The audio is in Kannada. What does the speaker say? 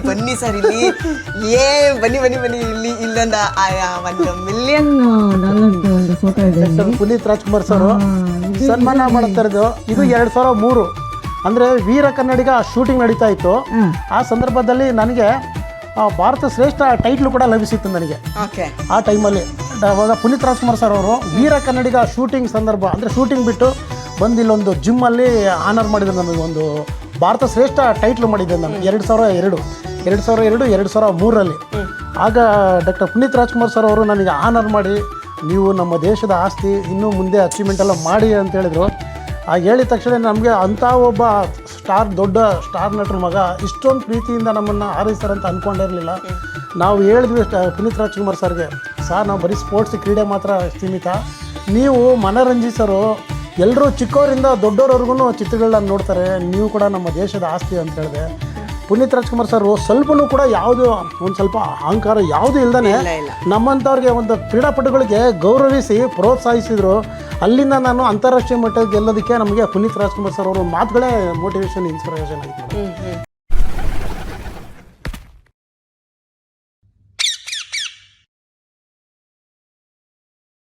ಬನ್ನಿ ಸರ್ ಇಲ್ಲಿ ಬನ್ನಿ ಬನ್ನಿ ಬನ್ನಿ ಇಲ್ಲಿ ಇಲ್ಲೊಂದು 1,000,000 ಒಂದು ಫೋಟೋ ಇದೆ. ಪುನೀತ್ ರಾಜ್ಕುಮಾರ್ ಸರ್ ಸನ್ಮಾನ ಮಾಡ್ತಾ ಇರೋದು. ಇದು 2003 ಅಂದರೆ ವೀರ ಕನ್ನಡಿಗ ಶೂಟಿಂಗ್ ನಡೀತಾ ಇತ್ತು. ಆ ಸಂದರ್ಭದಲ್ಲಿ ನನಗೆ ಭಾರತ ಶ್ರೇಷ್ಠ ಟೈಟ್ಲು ಕೂಡ ಲಭಿಸಿತ್ತು ನನಗೆ. ಆ ಟೈಮಲ್ಲಿ ಅವಾಗ ಪುನೀತ್ ರಾಜ್ಕುಮಾರ್ ಸರ್ ಅವರು ವೀರ ಕನ್ನಡಿಗ ಶೂಟಿಂಗ್ ಸಂದರ್ಭ ಅಂದರೆ ಶೂಟಿಂಗ್ ಬಿಟ್ಟು ಬಂದು ಇಲ್ಲೊಂದು ಜಿಮ್ಮಲ್ಲಿ ಆನರ್ ಮಾಡಿದ್ರು. ನಮಗೆ ಒಂದು ಭಾರತ ಶ್ರೇಷ್ಠ ಟೈಟ್ಲು ಮಾಡಿದ್ದೆ ನಾನು 2002 2003ರಲ್ಲಿ. ಆಗ ಡಾಕ್ಟರ್ ಪುನೀತ್ ರಾಜ್ಕುಮಾರ್ ಸರ್ ಅವರು ನನಗೆ ಆನರ್ ಮಾಡಿ ನೀವು ನಮ್ಮ ದೇಶದ ಆಸ್ತಿ ಇನ್ನೂ ಮುಂದೆ ಅಚೀವ್ಮೆಂಟ್ ಎಲ್ಲ ಮಾಡಿ ಅಂತ ಹೇಳಿದರು. ಆಗ ಹೇಳಿದ ತಕ್ಷಣ ನಮಗೆ ಅಂಥ ಒಬ್ಬ ದೊಡ್ಡ ಸ್ಟಾರ್ ನಟರ ಮಗ ಇಷ್ಟೊಂದು ಪ್ರೀತಿಯಿಂದ ನಮ್ಮನ್ನು ಹಾರೈಸ್ತಾರಂತ ಅಂದ್ಕೊಂಡಿರಲಿಲ್ಲ. ನಾವು ಹೇಳಿದ್ವಿ ಪುನೀತ್ ರಾಜ್ಕುಮಾರ್ ಸರ್ಗೆ, ಸರ್ ನಾವು ಬರೀ ಸ್ಪೋರ್ಟ್ಸ್ ಕ್ರೀಡೆ ಮಾತ್ರ ಸೀಮಿತ, ನೀವು ಮನರಂಜಿಸರು ಎಲ್ಲರೂ ಚಿಕ್ಕವರಿಂದ ದೊಡ್ಡವರವರೆಗೂ ಚಿತ್ರಗಳನ್ನ ನೋಡ್ತಾರೆ, ನೀವು ಕೂಡ ನಮ್ಮ ದೇಶದ ಆಸ್ತಿ ಅಂತ ಹೇಳಿದೆ. ಪುನೀತ್ ರಾಜ್ಕುಮಾರ್ ಸರ್ ಸ್ವಲ್ಪನೂ ಕೂಡ ಯಾವುದು ಒಂದು ಸ್ವಲ್ಪ ಅಹಂಕಾರ ಯಾವುದೂ ಇಲ್ದೇ ನಮ್ಮಂಥವ್ರಿಗೆ ಒಂದು ಕ್ರೀಡಾಪಟುಗಳಿಗೆ ಗೌರವಿಸಿ ಪ್ರೋತ್ಸಾಹಿಸಿದರು. ಅಲ್ಲಿಂದ ನಾನು ಅಂತಾರಾಷ್ಟ್ರೀಯ ಮಟ್ಟಕ್ಕೆ ಗೆಲ್ಲೋದಕ್ಕೆ ನಮಗೆ ಪುನೀತ್ ರಾಜ್ಕುಮಾರ್ ಸರ್ ಅವರ ಮಾತುಗಳೇ ಮೋಟಿವೇಶನ್, ಇನ್ಸ್ಪಿರೇಷನ್ ಆಯಿತು.